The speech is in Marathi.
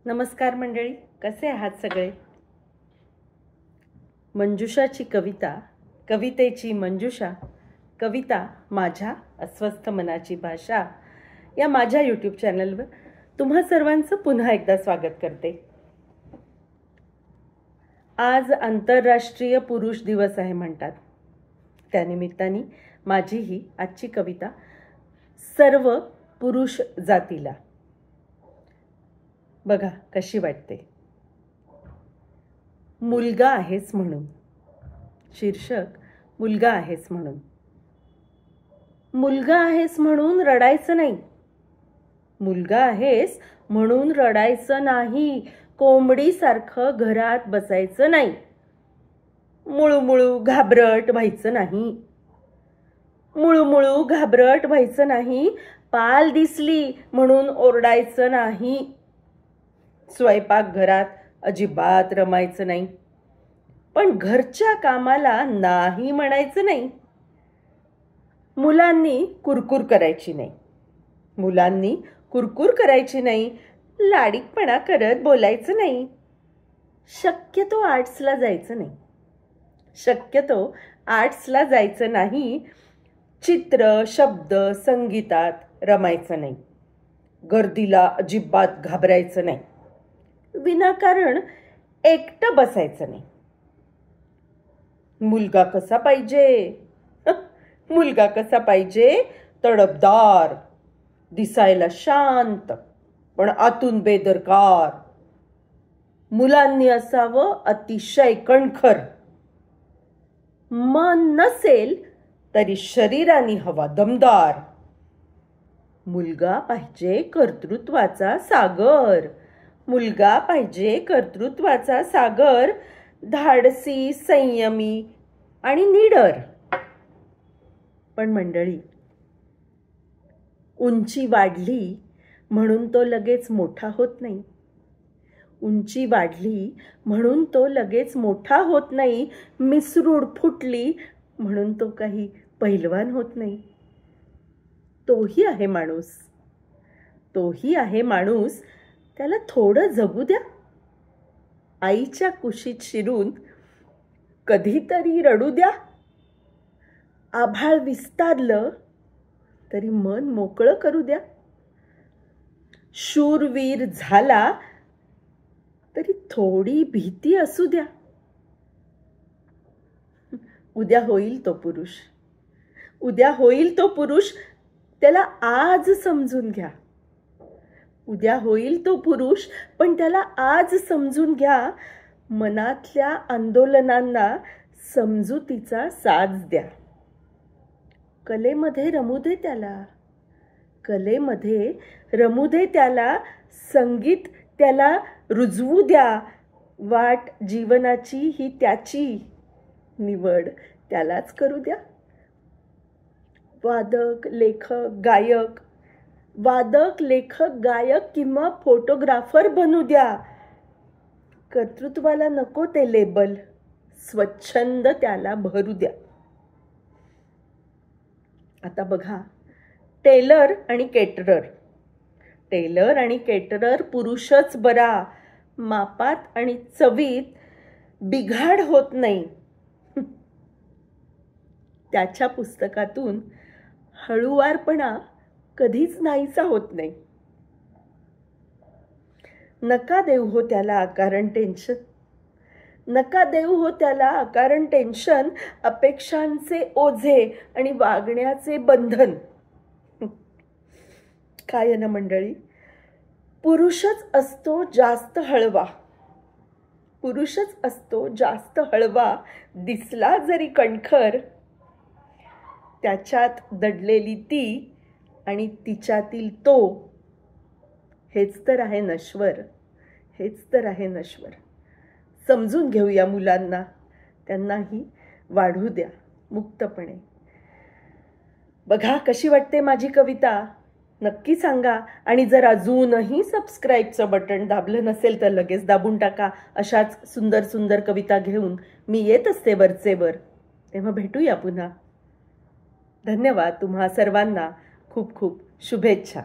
नमस्कार मंडळी, कसे आहात सगळे? मंजुषाची कविता, कवितेची मंजुषा, कविता माझ्या अस्वस्थ मनाची भाषा या माझ्या यूट्यूब चॅनलवर तुम्हा सर्वांचं पुन्हा एकदा स्वागत करते. आज आंतरराष्ट्रीय पुरुष दिवस आहे म्हणतात. त्यानिमित्ताने माझी ही आजची कविता सर्व पुरुष जातीला. बघा कशी वाटते. मुलगा आहेस म्हणून. शीर्षक मुलगा आहेस म्हणून. मुलगा आहेस म्हणून रडायचं नाही. मुलगा आहेस म्हणून रडायचं नाही. कोंबडीसारखं घरात बसायचं नाही. मुळूमुळू घाबरट व्हायचं नाही. मुळूमुळू घाबरट व्हायचं नाही. पाल दिसली म्हणून ओरडायचं नाही. स्वयंपाक घरात अजिबात रमायचं नाही. पण घरच्या कामाला नाही म्हणायचं नाही. मुलांनी कुरकुर करायची नाही. मुलांनी कुरकुर करायची नाही. लाडीकपणा करत बोलायचं नाही. शक्यतो आर्ट्सला जायचं नाही. शक्यतो आर्ट्सला जायचं नाही. चित्र, शब्द, संगीतात रमायचं नाही. गर्दीला अजिबात घाबरायचं नाही. विनाकारण एकटं बसायचं नाही. मुलगा कसा पाहिजे? मुलगा कसा पाहिजे? तडफदार, दिसायला शांत पण आतून बेदरकार. मुलांनी असावं अतिशय कणखर. मन नसेल तरी शरीराने हवा दमदार. मुलगा पाहिजे कर्तृत्वाचा सागर. मुलगा पाहिजे कर्तृत्वाचा सागर. धाडसी, संयमी आणि निडर. पण मंडळी, उंची वाढली म्हणून तो लगेच मोठा होत नाही. उंची वाढली म्हणून तो लगेच मोठा होत नाही. मिसरूड फुटली म्हणून तो काही पैलवान होत नाही. तोही आहे माणूस. तोही आहे माणूस. त्याला थोडं जगू द्या. आईच्या कुशीत शिरून कधीतरी रडू द्या. आभाळ विस्तारलं तरी मन मोकळं करू द्या. शूरवीर झाला तरी थोडी भीती असू द्या. उद्या होईल तो पुरुष. उद्या होईल तो पुरुष. त्याला आज समजून घ्या. उद्या होईल तो पुरुष, पण त्याला आज समजून घ्या. मनातल्या आंदोलनांना समजुतीचा साज द्या. कलेमध्ये रमू दे त्याला. कलेमध्ये रमू दे त्याला. संगीत त्याला रुजवू द्या. वाट जीवनाची ही त्याची. निवड त्यालाच करू द्या. वादक, लेखक, गायक, वादक, लेखक, गायक किंवा फोटोग्राफर बनू द्या. कर्तृत्वाला नको ते लेबल. स्वच्छंद त्याला भरू द्या. आता बघा, टेलर आणि केटरर. टेलर आणि केटरर पुरुषच बरा. मापात आणि चवीत बिघाड होत नाही. त्याच्या पुस्तकातून हळूवारपणा कधीच नाहीसा होत नाही. नका देऊ हो त्याला अकारण टेन्शन. नका देऊ हो त्याला अकारण टेन्शन. अपेक्षांचे ओझे आणि वागण्याचे बंधन. काय ना मंडळी, पुरुषच असतो जास्त हळवा. पुरुषच असतो जास्त हळवा. दिसला जरी कणखर, त्याच्यात दडलेली ती आणि तिच्यातील तो, हेच तर आहे नश्वर. हेच तर आहे नश्वर. समजून घेऊया मुलांना. त्यांनाही वाढू द्या मुक्तपणे. बघा कशी वाटते माझी कविता. नक्की सांगा. आणि जर अजूनही सबस्क्राईबचं बटन दाबलं नसेल तर लगेच दाबून टाका. अशाच सुंदर सुंदर कविता घेऊन मी येत असते वरचेवर. तेव्हा भेटूया पुन्हा. धन्यवाद. तुम्हा सर्वांना खूप खूप शुभेच्छा.